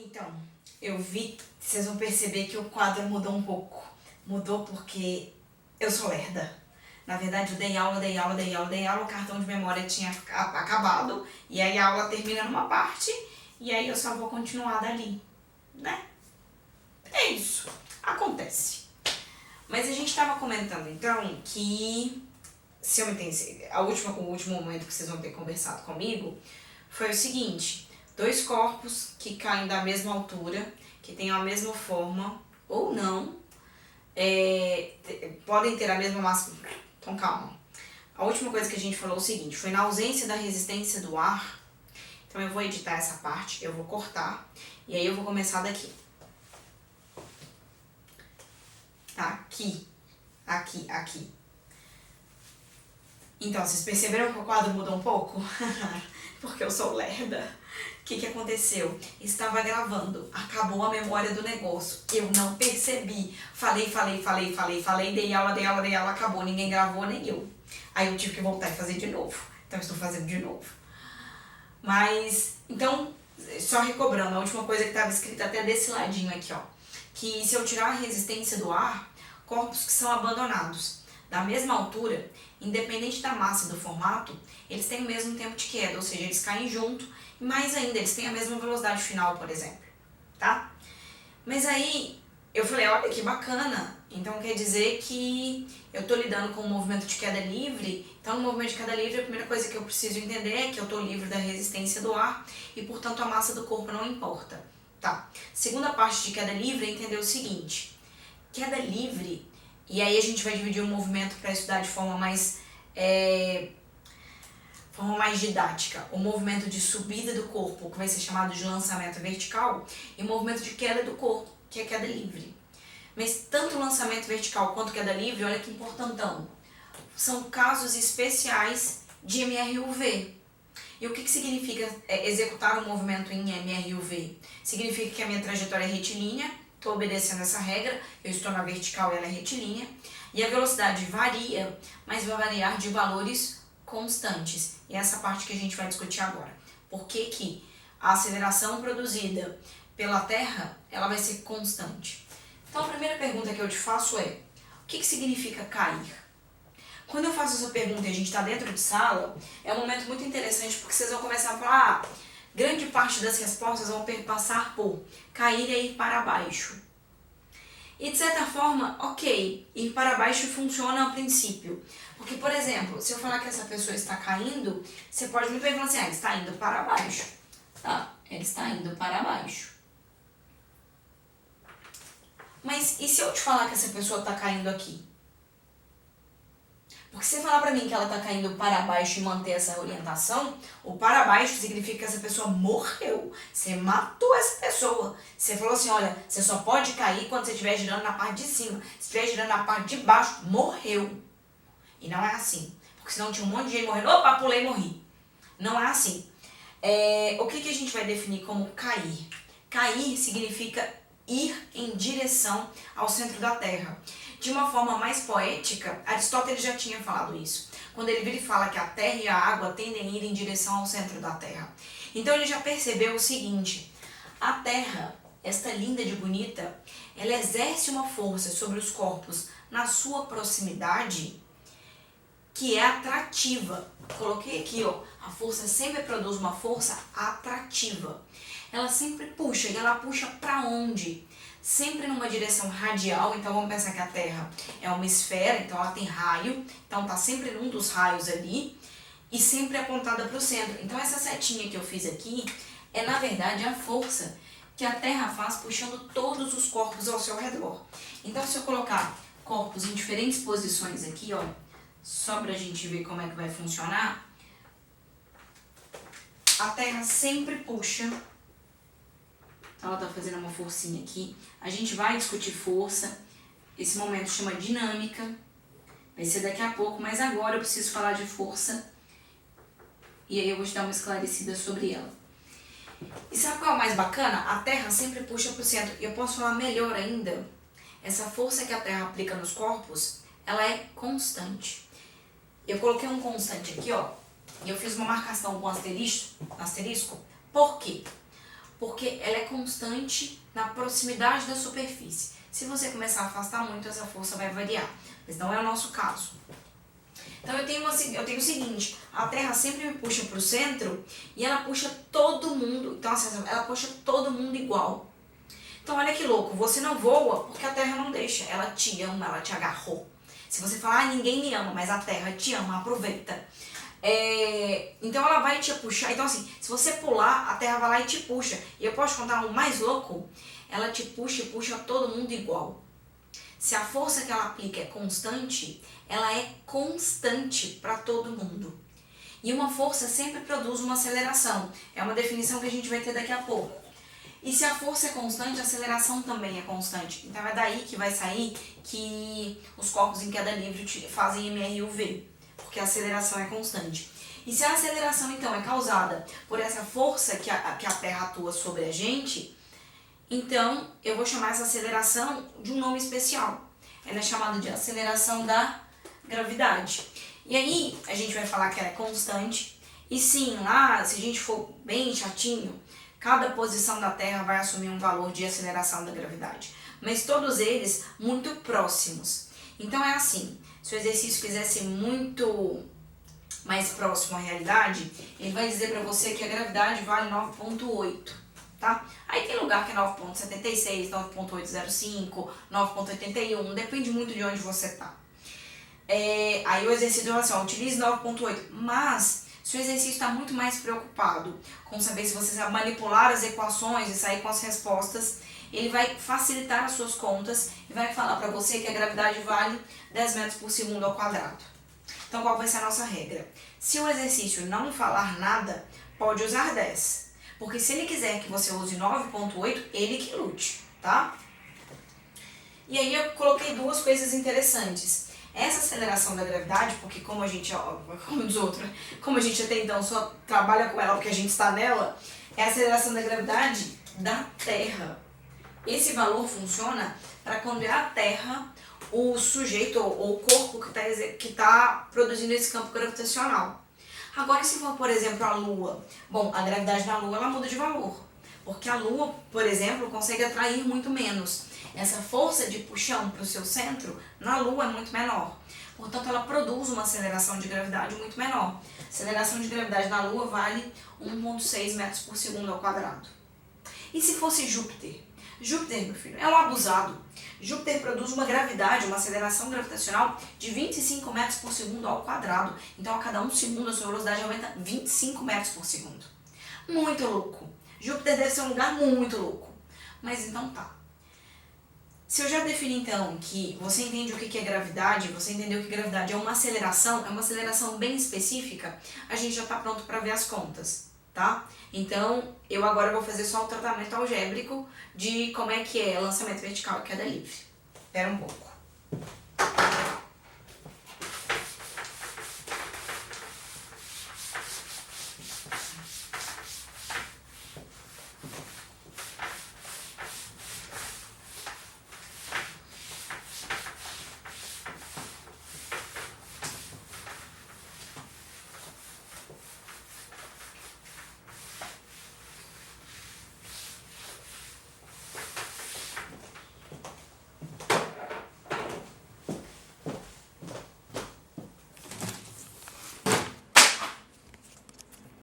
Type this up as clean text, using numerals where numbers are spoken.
Então, eu vi, vocês vão perceber que o quadro mudou um pouco. Mudou porque eu sou lerda. Na verdade, eu dei aula, o cartão de memória tinha acabado, e aí a aula termina numa parte, e aí eu só vou continuar dali, né? É isso, acontece. Mas a gente tava comentando, então, que, se eu me entendi, o último momento que vocês vão ter conversado comigo, foi o seguinte: dois corpos que caem da mesma altura, que têm a mesma forma, ou não, podem ter a mesma massa. Então calma. A última coisa que a gente falou é o seguinte: foi na ausência da resistência do ar. Então eu vou editar essa parte, eu vou cortar, e aí eu vou começar daqui. Aqui. Então, vocês perceberam que o quadro mudou um pouco? Porque eu sou lerda. O que aconteceu? Estava gravando, acabou a memória do negócio. Eu não percebi. Falei, dei aula, acabou. Ninguém gravou, nem eu. Aí eu tive que voltar e fazer de novo. Então, eu estou fazendo de novo. Mas, então, só recobrando, a última coisa que estava escrita até desse ladinho aqui, ó. Que se eu tirar a resistência do ar, corpos que são abandonados da mesma altura, independente da massa e do formato, eles têm o mesmo tempo de queda, ou seja, eles caem junto, e mais ainda, eles têm a mesma velocidade final, por exemplo, tá? Mas aí, eu falei, olha que bacana, então quer dizer que eu tô lidando com um movimento de queda livre, então no movimento de queda livre a primeira coisa que eu preciso entender é que eu tô livre da resistência do ar e, portanto, a massa do corpo não importa, tá? Segunda parte de queda livre é entender o seguinte: queda livre, e aí a gente vai dividir o movimento para estudar de forma mais didática. O movimento de subida do corpo, que vai ser chamado de lançamento vertical, e o movimento de queda do corpo, que é queda livre. Mas tanto o lançamento vertical quanto queda livre, olha que importantão, são casos especiais de MRUV. E o que significa executar um movimento em MRUV? Significa que a minha trajetória é retilínea, estou obedecendo essa regra, eu estou na vertical e ela é retilínea, e a velocidade varia, mas vai variar de valores constantes. E é essa parte que a gente vai discutir agora. Por que que a aceleração produzida pela Terra, ela vai ser constante? Então a primeira pergunta que eu te faço é: o que significa cair? Quando eu faço essa pergunta e a gente está dentro de sala, é um momento muito interessante porque vocês vão começar a falar, grande parte das respostas vão passar por cair e ir para baixo. E de certa forma, ok, ir para baixo funciona a princípio. Porque, por exemplo, se eu falar que essa pessoa está caindo, você pode muito bem falar assim, ele está indo para baixo. Tá, ele está indo para baixo. Mas e se eu te falar que essa pessoa está caindo aqui? Porque se você falar pra mim que ela tá caindo para baixo e manter essa orientação, o para baixo significa que essa pessoa morreu. Você matou essa pessoa. Você falou assim, olha, você só pode cair quando você estiver girando na parte de cima. Se estiver girando na parte de baixo, morreu. E não é assim. Porque senão tinha um monte de gente morrendo. Opa, pulei e morri. Não é assim. O que a gente vai definir como cair? Cair significa ir em direção ao centro da Terra. De uma forma mais poética, Aristóteles já tinha falado isso, quando ele vira e fala que a terra e a água tendem a ir em direção ao centro da Terra. Então ele já percebeu o seguinte: a Terra, esta linda de bonita, ela exerce uma força sobre os corpos na sua proximidade que é atrativa. Coloquei aqui, ó, a força sempre produz uma força atrativa. Ela sempre puxa, e ela puxa para onde? Sempre numa direção radial. Então vamos pensar que a Terra é uma esfera, então ela tem raio, então tá sempre num dos raios ali e sempre apontada para o centro. Então essa setinha que eu fiz aqui é na verdade a força que a Terra faz puxando todos os corpos ao seu redor. Então se eu colocar corpos em diferentes posições aqui, ó, só pra gente ver como é que vai funcionar, a Terra sempre puxa. Ela tá fazendo uma forcinha aqui. A gente vai discutir força. Esse momento chama dinâmica. Vai ser daqui a pouco, mas agora eu preciso falar de força. E aí eu vou te dar uma esclarecida sobre ela. E sabe qual é o mais bacana? A Terra sempre puxa pro centro. E eu posso falar melhor ainda. Essa força que a Terra aplica nos corpos, ela é constante. Eu coloquei um constante aqui, ó. E eu fiz uma marcação com asterisco. Por quê? Porque ela é constante na proximidade da superfície. Se você começar a afastar muito, essa força vai variar, mas não é o nosso caso. Então eu tenho o seguinte, a Terra sempre me puxa para o centro e ela puxa todo mundo, então assim, ela puxa todo mundo igual. Então olha que louco, você não voa porque a Terra não deixa, ela te ama, ela te agarrou. Se você falar, ninguém me ama, mas a Terra te ama, aproveita. Então ela vai te puxar, então assim, se você pular, a Terra vai lá e te puxa. E eu posso contar um mais louco? Ela te puxa e puxa todo mundo igual. Se a força que ela aplica é constante, ela é constante para todo mundo. E uma força sempre produz uma aceleração. É uma definição que a gente vai ter daqui a pouco. E se a força é constante, a aceleração também é constante. Então é daí que vai sair que os corpos em queda livre fazem MRUV, porque a aceleração é constante. E se a aceleração então é causada por essa força que a Terra atua sobre a gente, então eu vou chamar essa aceleração de um nome especial. Ela é chamada de aceleração da gravidade. E aí a gente vai falar que ela é constante. E sim, lá, se a gente for bem chatinho, cada posição da Terra vai assumir um valor de aceleração da gravidade. Mas todos eles muito próximos. Então é assim, se o exercício quiser ser muito mais próximo à realidade, ele vai dizer para você que a gravidade vale 9,8. Tá? Aí tem lugar que é 9,76, 9,805, 9,81, depende muito de onde você tá. Aí o exercício é assim, ó, utilize 9,8, mas se o exercício está muito mais preocupado com saber se você sabe manipular as equações e sair com as respostas, ele vai facilitar as suas contas e vai falar para você que a gravidade vale 10 metros por segundo ao quadrado. Então qual vai ser a nossa regra? Se o exercício não falar nada, pode usar 10. Porque se ele quiser que você use 9,8, ele que lute, tá? E aí eu coloquei duas coisas interessantes. Essa aceleração da gravidade, porque como a gente até então só trabalha com ela porque a gente está nela, é a aceleração da gravidade da Terra. Esse valor funciona para quando é a Terra o sujeito ou o corpo que está produzindo esse campo gravitacional. Agora, se for, por exemplo, a Lua, bom, a gravidade da Lua ela muda de valor, porque a Lua, por exemplo, consegue atrair muito menos. Essa força de puxão para o seu centro, na Lua, é muito menor. Portanto, ela produz uma aceleração de gravidade muito menor. A aceleração de gravidade na Lua vale 1,6 metros por segundo ao quadrado. E se fosse Júpiter? Júpiter, meu filho, é um abusado. Júpiter produz uma gravidade, uma aceleração gravitacional de 25 metros por segundo ao quadrado. Então, a cada 1 segundo, a sua velocidade aumenta 25 metros por segundo. Muito louco. Júpiter deve ser um lugar muito louco. Mas então tá. Se eu já defini então que você entende o que é gravidade, você entendeu que gravidade é uma aceleração bem específica, a gente já está pronto para ver as contas, tá? Então, eu agora vou fazer só o tratamento algébrico de como é que é lançamento vertical e queda livre. Espera um pouco.